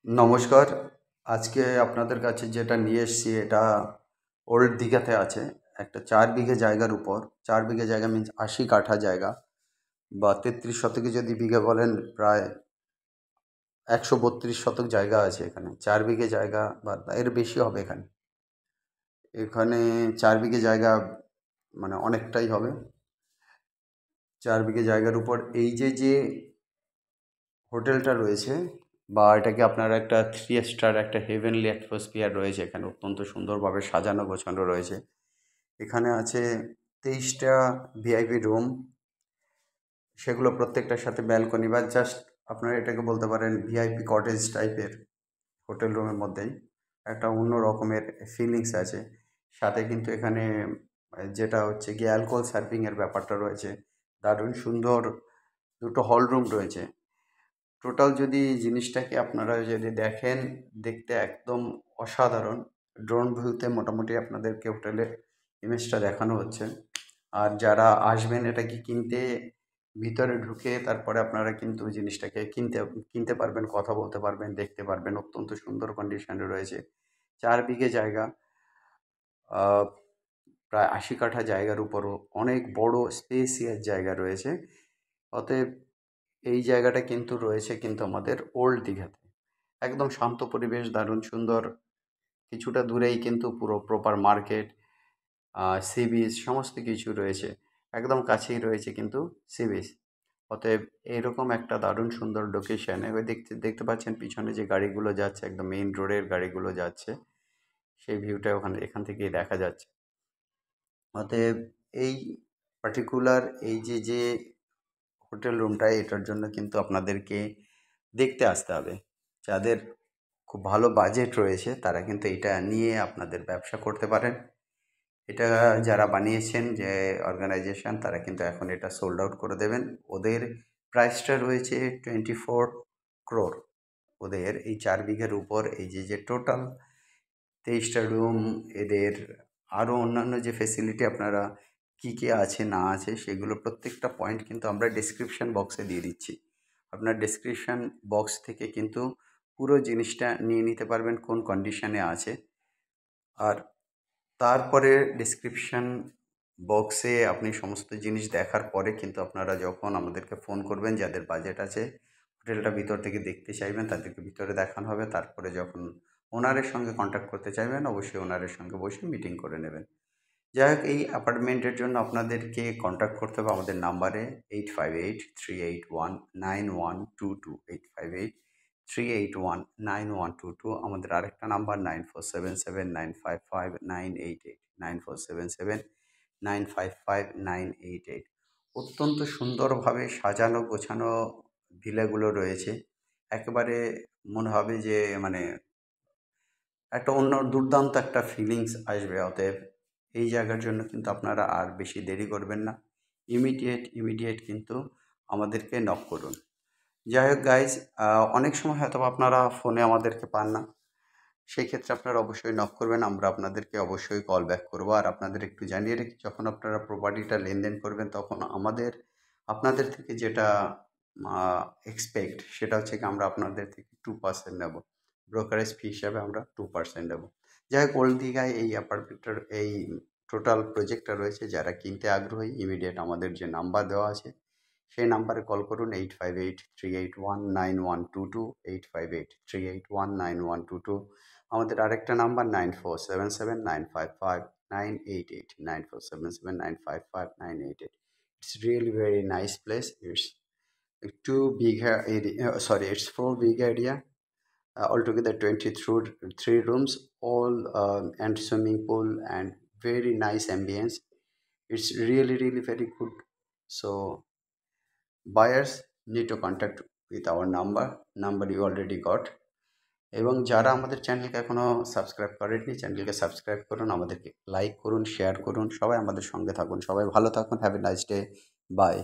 নমস্কার। আজকে আপনাদের কাছে যেটা নিয়ে এসেছি এটা ওল্ড দীঘাতে আছে। একটা ৪ বিঘে জায়গার উপর, ৪ বিঘে জায়গা মিন্স ৮০ কাঠা জায়গা বা ৩৩ শতকে যদি বিঘে বলেন প্রায় ১৩২ শতক জায়গা আছে এখানে। ৪ বিঘে জায়গা বা এর বেশি হবে এখানে। এখানে ৪ বিঘে জায়গা মানে অনেকটাই হবে। ৪ বিঘে জায়গার উপর এই যে হোটেলটা রয়েছে বা এটাকে আপনারা একটা 3 স্টার একটা হেভেনলি অ্যাটমসফিয়ার রয়েছে এখানে, অত্যন্ত সুন্দরভাবে সাজানো গোছানো রয়েছে। এখানে আছে ২৩টা ভিআইপি রুম, সেগুলো প্রত্যেকটার সাথে ব্যালকনি বা জাস্ট আপনারা এটাকে বলতে পারেন ভিআইপি কটেজ টাইপের হোটেল রুমের মধ্যেই একটা অন্য রকমের ফিলিংস আছে। সাথে কিন্তু এখানে যেটা হচ্ছে গিয়ে অ্যালকোহল সার্ভিংয়ের ব্যাপারটা রয়েছে। দারুণ সুন্দর দুটো হল রুম রয়েছে। টোটাল যদি জিনিসটাকে আপনারা যদি দেখেন, দেখতে একদম অসাধারণ। ড্রোন ভিউতে মোটামুটি আপনাদেরকে হোটেলের ইমেজটা দেখানো হচ্ছে। আর যারা আসবেন এটাকে কিনতে, ভিতরে ঢুকে তারপরে আপনারা কিন্তু জিনিসটাকে কিনতে কিনতে পারবেন, কথা বলতে পারবেন, দেখতে পারবেন। অত্যন্ত সুন্দর কন্ডিশনে রয়েছে। ৪ বিঘে জায়গা, আহ, প্রায় ৮০ কাঠা জায়গার উপরও অনেক বড় স্পেসিয়াস জায়গা রয়েছে। অতএব এই জায়গাটা কিন্তু রয়েছে কিন্তু আমাদের ওল্ড দীঘাতে। একদম শান্ত পরিবেশ, দারুণ সুন্দর। কিছুটা দূরেই কিন্তু পুরো প্রপার মার্কেট, সি বিচ সমস্ত কিছু রয়েছে। একদম কাছেই রয়েছে কিন্তু সি বিচ। অতএব এইরকম একটা দারুণ সুন্দর লোকেশন। এবার দেখতে দেখতে পাচ্ছেন পিছনে যে গাড়িগুলো যাচ্ছে, একদম মেইন রোডের গাড়িগুলো যাচ্ছে, সেই ভিউটা ওখানে এখান থেকেই দেখা যাচ্ছে। অতএব এই পার্টিকুলার এই যে হোটেল রুমটা, এটার জন্য কিন্তু আপনাদেরকে দেখতে আসতে হবে। যাদের খুব ভালো বাজেট রয়েছে তারা কিন্তু এটা নিয়ে আপনাদের ব্যবসা করতে পারেন। এটা যারা বানিয়েছেন যে অর্গানাইজেশন, তারা কিন্তু এখন এটা সোল্ড আউট করে দেবেন। ওদের প্রাইসটা রয়েছে 24 crore। ওদের এই ৪ বিঘের উপর এই যে টোটাল ২৩টা রুম, এদের আরও অন্যান্য যে ফেসিলিটি আপনারা কী আছে না আছে সেগুলো প্রত্যেকটা পয়েন্ট কিন্তু আমরা ডেসক্রিপশান বক্সে দিয়ে দিচ্ছি। আপনার ডেসক্রিপশান বক্স থেকে কিন্তু পুরো জিনিসটা নিয়ে নিতে পারবেন কোন কন্ডিশনে আছে। আর তারপরে ডেসক্রিপশান বক্সে আপনি সমস্ত জিনিস দেখার পরে কিন্তু আপনারা যখন আমাদেরকে ফোন করবেন, যাদের বাজেট আছে হোটেলটা ভিতর থেকে দেখতে চাইবেন, তাদেরকে ভিতরে দেখানো হবে। তারপরে যখন ওনারের সঙ্গে কন্ট্যাক্ট করতে চাইবেন, অবশ্যই ওনারের সঙ্গে বসে মিটিং করে নেবেন। যাই হোক, এই অ্যাপার্টমেন্টের জন্য আপনাদেরকে কন্ট্যাক্ট করতে হবে আমাদের নাম্বারে 8583819122, 8583819122। আমাদের আরেকটা নাম্বার 9477955988, 9477955988। অত্যন্ত সুন্দরভাবে সাজানো গোছানো ভিলাগুলো রয়েছে। একেবারে মনে হবে যে মানে একটা অন্য দুর্দান্ত একটা ফিলিংস আসবে। অতএব এই জায়গার জন্য কিন্তু আপনারা আর বেশি দেরি করবেন না। ইমিডিয়েট কিন্তু আমাদেরকে নক করুন। যাই হোক গাইজ, অনেক সময় হয়তো আপনারা ফোনে আমাদেরকে পান না। সেই ক্ষেত্রে আপনারা অবশ্যই নক করবেন, আমরা আপনাদেরকে অবশ্যই কল ব্যাক করবো। আর আপনাদের একটু জানিয়ে রেখি, যখন আপনারা প্রপার্টিটা লেনদেন করবেন তখন আপনাদের থেকে যেটা এক্সপেক্ট সেটা হচ্ছে কি, আমরা আপনাদের থেকে 2% নেব। ব্রোকারেজ ফি হিসাবে আমরা 2% নেব। যাই হোক, ওল্ড দীঘায় এই অ্যাপার্টমেন্টটার এই টোটাল প্রজেক্টটা রয়েছে। যারা কিনতে আগ্রহী, ইমিডিয়েট আমাদের যে নাম্বার দেওয়া আছে সেই নাম্বারে কল করুন, 8583819122, 8583819122। আমাদের আরেকটা number 9477955988, 9477955988। It's really very nice place. It's 4 big area, altogether 23 rooms, all and swimming pool and very nice ambience. It's really very good. So buyers need to contact with our number you already got. এবং যারা আমাদের চ্যানেলকে এখনও subscribe করেননি, চ্যানেলকে subscribe করুন, আমাদেরকে like করুন, শেয়ার করুন। সবাই আমাদের সঙ্গে থাকুন, সবাই ভালো থাকুন। Have a nice day. By.